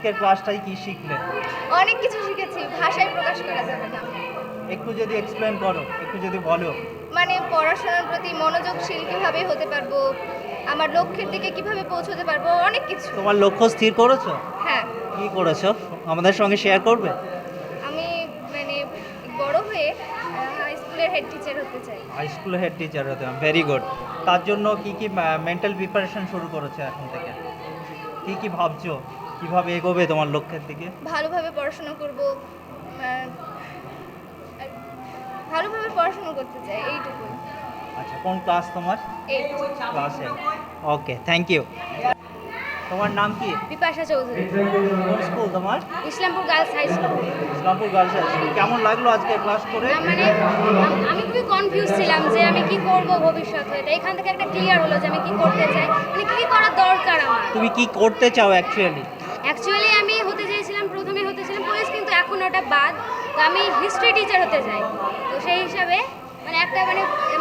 আজকের ক্লাসটাই কি শিখলে? অনেক কিছু শিখেছি, ভাষায় প্রকাশ করা যাবে না। একটু যদি এক্সপ্লেন করো, একটু যদি বলো। মানে পড়াশোনার প্রতি মনোযোগশীল কিভাবে হতে পারবো, আমার লক্ষ্যের দিকে কিভাবে পৌঁছতে পারবো, অনেক কিছু। তোমার লক্ষ্য স্থির করেছো? হ্যাঁ, কি করেছো আমাদের সঙ্গে শেয়ার করবে? আমি মানে বড় হয়ে হাই স্কুলের হেড টিচার হতে চাই। হাই স্কুলের হেড টিচার হতে, ভেরি গুড। তার জন্য কি কি মেন্টাল প্রিপারেশন শুরু করেছো এখন থেকে? কি কি ভাবছো, কিভাবে এগোবে তোমার লক্ষ্যের দিকে? ভালোভাবে পড়াশোনা করব, ভালোভাবে পড়াশোনা করতে চাই, এইটুকুই। আচ্ছা, কোন ক্লাস তোমার? 8। ক্লাস 8। Okay, thank you. তোমার নাম কি? বিপাশা চৌধুরী। কোন স্কুল তোমার? Islampur girls high school. Islampur girls high school. কেমন লাগলো আজকে ক্লাস করে? মানে আমি খুবই কনফিউজ ছিলাম যে আমি কি করব ভবিষ্যতে। এখান থেকে একটা ক্লিয়ার হলো যে আমি কি করতে চাই, মানে কি করা দরকার আমার। তুমি কি করতে চাও অ্যাকচুয়ালি আমি হতে চাইছিলাম, প্রথমে হতে ছিলাম পুলিশ, কিন্তু এখন ওটা বাদ। তো আমি হিস্ট্রি টিচার হতে চাই। তো সেই হিসাবে মানে একটা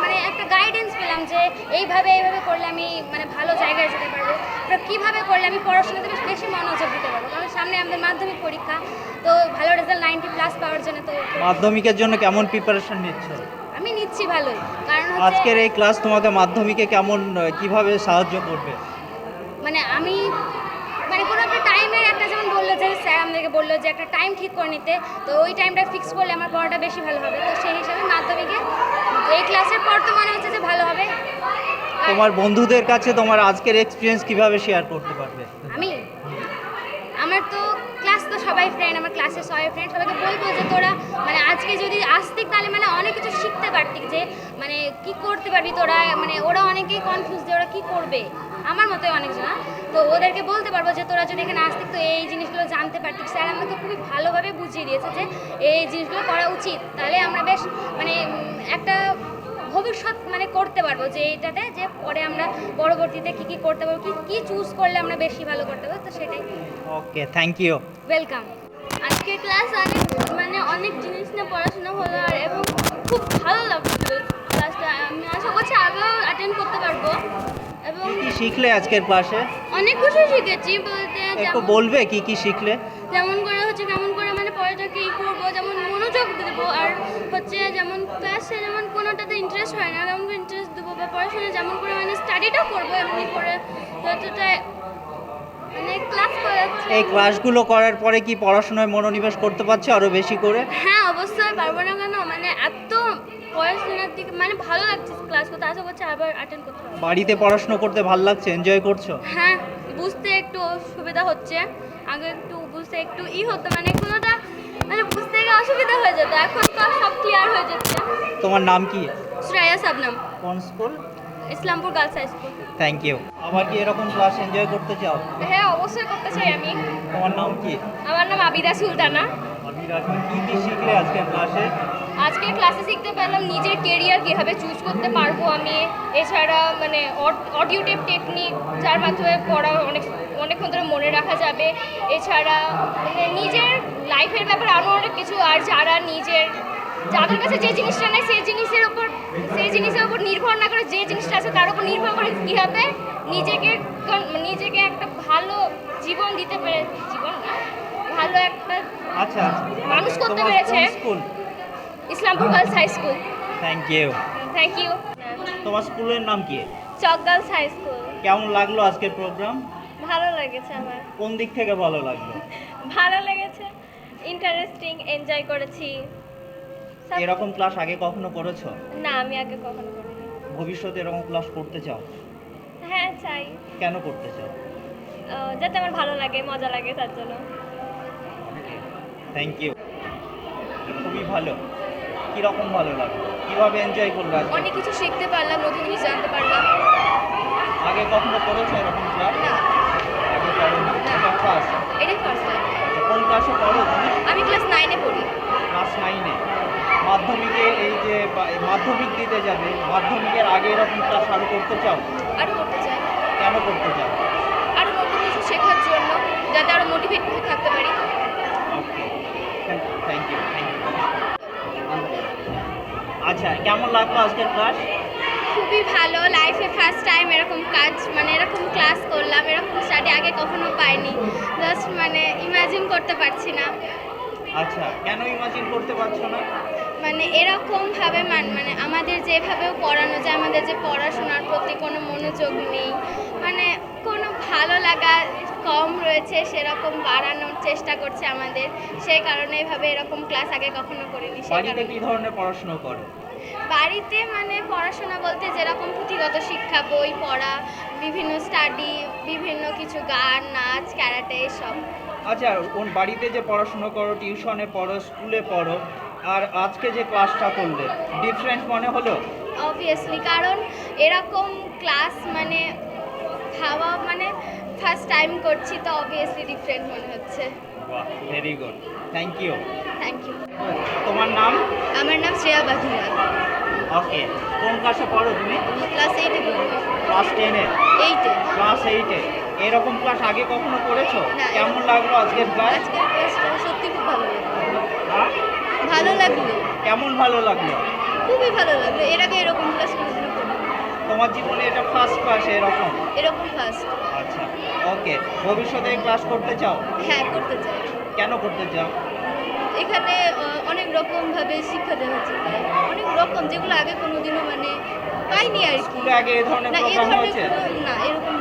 মানে একটা গাইডেন্স পেলাম যে এইভাবে করলে আমি মানে ভালো জায়গায় যেতে পারবো। তো কীভাবে করলে আমি পড়াশোনাতে বেশি মনোযোগ দিতে পারবো, কারণ সামনে আমাদের মাধ্যমিক পরীক্ষা। তো ভালো রেজাল্ট 90+ পাওয়ার জন্য তো মাধ্যমিকের জন্য কেমন প্রিপারেশন নিচ্ছ? আমি নিচ্ছি ভালোই, কারণ আজকের এই ক্লাস তোমাকে মাধ্যমিকে কেমন কিভাবে সাহায্য করবে? মানে আমি মানে কোনো একটা টাইমের একটা, যেমন বললো যে স্যার আমাদেরকে বললো যে একটা টাইম ঠিক করে নিতে, তো ওই টাইমটা ফিক্স করলে আমার পড়াটা বেশি ভালো হবে। তো সেই হিসাবে মাধ্যমিকে এই ক্লাসের পর তো মনে হচ্ছে যে ভালো হবে। তোমার বন্ধুদের কাছে তোমার আজকের এক্সপিরিয়েন্স কিভাবে শেয়ার করতে পারবে? আমার তো ক্লাস তো সবাই ফ্রেন্ড, আমার ক্লাসের সবাই ফ্রেন্ড, সবাইকে বলবো যে তোরা মানে আজকে যদি আসতিক তাহলে মানে অনেক কিছু শিখতে পারতিক, যে মানে কি করতে পারবি তোরা। মানে ওরা অনেকেই কনফিউজ যে ওরা কি করবে, আমার মতোই অনেকজন। তো ওদেরকে বলতে পারবো যে তোরা যদি এখানে আসতিক তো এই জিনিসগুলো জানতে পারতিক। স্যার আমাকে খুবই ভালোভাবে বুঝিয়ে দিয়েছে যে এই জিনিসগুলো করা উচিত, তাহলে আমরা বেশ মানে একটা ভবিষ্যৎ মানে করতে পারবো, যে এইটাতে যে পরে আমরা পরবর্তীতে কী কী করতে পারবো, কী চুজ করলে আমরা বেশি ভালো করতে পারবো। তো সেটাই। ওকে, থ্যাংক ইউ। ওয়েলকাম। আজকের ক্লাস অনেক জিনিস নিয়ে পড়াশোনা হলো, আর এবং খুব ভালো লাগলো ক্লাসটা। আমি আশা করছি আগেও অ্যাটেন্ড করতে পারবো। এবং কি শিখলে আজকের ক্লাসে? অনেক কিছু শিখেছি বলতে, একটু বলবে কি কি শিখলে? যেমন করে কেমন করে মানে পড়াটাকে করবো, যেমন মনোযোগ দেবো, আর যেমন ক্লাসে যেমন কোনোটাতে ইন্টারেস্ট হয় না তেমন করে ইন্টারেস্ট দেবো, বা পড়াশোনা যেমন করে মানে স্টাডিটা করবো এমনি করে যতটা মানে ক্লাস করাচ্ছে। এই ক্লাসগুলো করার পরে কি পড়াশোনায় মনোনিবেশ করতে পারছো আরো বেশি করে? হ্যাঁ, অবশ্যই পারবো না কেন, মানে এত পড়াশোনার দিকে মানে ভালো লাগছে ক্লাস করতে, আশা করছি আবার অ্যাটেন্ড করতে পারবো। বাড়িতে পড়াশোনা করতে ভালো লাগছে, এনজয় করছো? হ্যাঁ, বুঝতে একটু অসুবিধা হচ্ছে, আগে একটু বুঝতে একটু হতো, মানে কোনোটা মানে বুঝতে গিয়ে অসুবিধা হয়ে যেত, এখন তো সব ক্লিয়ার হয়ে যাচ্ছে। তোমার নাম কি? শ্রেয়া সাবনাম, কোন school? Islampur girls high school. Thank you. আবার কি এরকম ক্লাস এনজয় করতে চাও? হ্যাঁ, অবশ্যই করতে চাই আমি। তোমার নাম কি? আমার নাম আবিদা সুলতানা। কি কি শিখলে আজকের ক্লাসে? আজকের ক্লাসে শিখতে পারলাম নিজের কেরিয়ার কীভাবে চুজ করতে পারবো আমি। এছাড়া মানে অডিও টেপ টেকনিক, যার মাধ্যমে পড়া অনেকক্ষণ ধরে মনে রাখা যাবে। এছাড়া মানে নিজের লাইফের ব্যাপারে আরও অনেক কিছু, আর যাদের কাছে যে জিনিসটা নেই সেই জিনিসের উপর নির্ভর না করে যে জিনিসটা আছে তার উপর নির্ভর করে কীভাবে নিজেকে একটা ভালো জীবন দিতে পেরে, ভালো একটা আচ্ছা, মানুষ করতে পেরেছে। School? Islampur girls high school. Thank you. Thank you. তোমার স্কুলের নাম কি? Chak girls high school. কেমন লাগলো আজকের প্রোগ্রাম? ভালো লেগেছে আমার। কোন দিক থেকে ভালো লাগলো? ভালো লেগেছে, ইন্টারেস্টিং, এনজয় করেছি। এরকম ক্লাস আগে কখনো করেছো? না, আমি আগে কখনো করিনি। ভবিষ্যতে এরকম ক্লাস করতে চাও? হ্যাঁ, চাই। কেন করতে চাও? যাতে আমার ভালো লাগে, মজা লাগে, তার জন্য। Thank you. খুবই ভালো। কীরকম ভালো লাগলো? কীভাবে এনজয় করলে? অনেক কিছু শিখতে পারলাম, নতুন জিনিস জানতে পারলাম। আগে কখনো করেছো এরকম ক্লাস? না। আগে করোনি? এটা ফার্স্ট? এটাই ফার্স্ট টাইম। কোন ক্লাসে পড়ো তুমি? আমি ক্লাস 9-এ পড়ি। ক্লাস 9-এ। মাধ্যমিকে এই যে মাধ্যমিক দিতে যাবে, মাধ্যমিকের আগে এরকম ক্লাস আরও করতে চাও? আরও করতে চাই। কেন করতে চাও? আরও নতুন কিছু শেখার জন্য, যাতে আরও মোটিভেট থাকতে পারি। ওকে, থ্যাংক ইউ। আচ্ছা, কেমন লাগলো আজকের ক্লাস? খুবই ভালো, লাইফে ফার্স্ট টাইম এরকম কাজ মানে এরকম ক্লাস করলাম, এরকম স্টাডি আগে কখনো পাইনি, জাস্ট মানে ইমাজিন করতে পারছি না। আচ্ছা, কেন ইমাজিন করতে পারছো না? মানে এরকমভাবে মানে আমাদের যেভাবেও পড়ানো যায়, আমাদের যে পড়াশোনার প্রতি কোনো মনোযোগ নেই, মানে কোনো ভালো লাগা কম রয়েছে, সেরকম বাড়ানোর চেষ্টা করছে আমাদের, সেই কারণে এভাবে এরকম ক্লাস আগে কখনো করিনি। সেই বাড়িতে কারণে কি ধরনের পড়াশোনা করো? বাড়িতে মানে পড়াশোনা বলতে যেরকম পুঁথিগত শিক্ষা, বই পড়া, বিভিন্ন স্টাডি, বিভিন্ন কিছু গান, নাচ, ক্যারাটে এসব। আচ্ছা, কোন বাড়িতে যে পড়াশোনা করো, টিউশনে পড়ো, স্কুলে পড়ো, আর আজকে যে ক্লাসটা করলে ডিফারেন্ট মনে হলো? অবভিয়াসলি, কারণ এরকম ক্লাস মানে ভাবা মানে ফার্স্ট টাইম করছি, তো অবভিয়াসলি ডিফারেন্ট মনে হচ্ছে। বাহ, very good, thank you. Thank you. তোমার নাম? আমার নাম শ্রেয়া বাঘিয়া। ওকে, কোন ক্লাসে পড়ো তুমি? ক্লাস 8-এ পড়ি। ক্লাস 10-এ? 8-এ। ক্লাস 8-এ এরকম ক্লাস আগে কখনো করেছো? না। কেমন লাগলো আজকের ক্লাস? আজকের ক্লাসটা সত্যি খুব ভালো লাগলো। হ্যাঁ? ভালো লাগলো, কেমন ভালো লাগলো? খুবই ভালো লাগলো। এর আগে এরকম ক্লাস কোনোদিনও করিনি। তোমার জীবনে এটা ফার্স্ট ক্লাস এরকম? এরকম ফার্স্ট। আচ্ছা, ওকে, ভবিষ্যতে ক্লাস করতে চাও? হ্যাঁ, করতে চাই। কেন করতে চাও? এখানে অনেক রকমভাবে শিক্ষা দেওয়া হচ্ছে, অনেক রকম, যেগুলো আগে কোনোদিনও মানে পাইনি আর কি। স্কুলে আগে এই ধরনের না, এই প্রোগ্রাম ধরনের হয়েছে? না, এরকম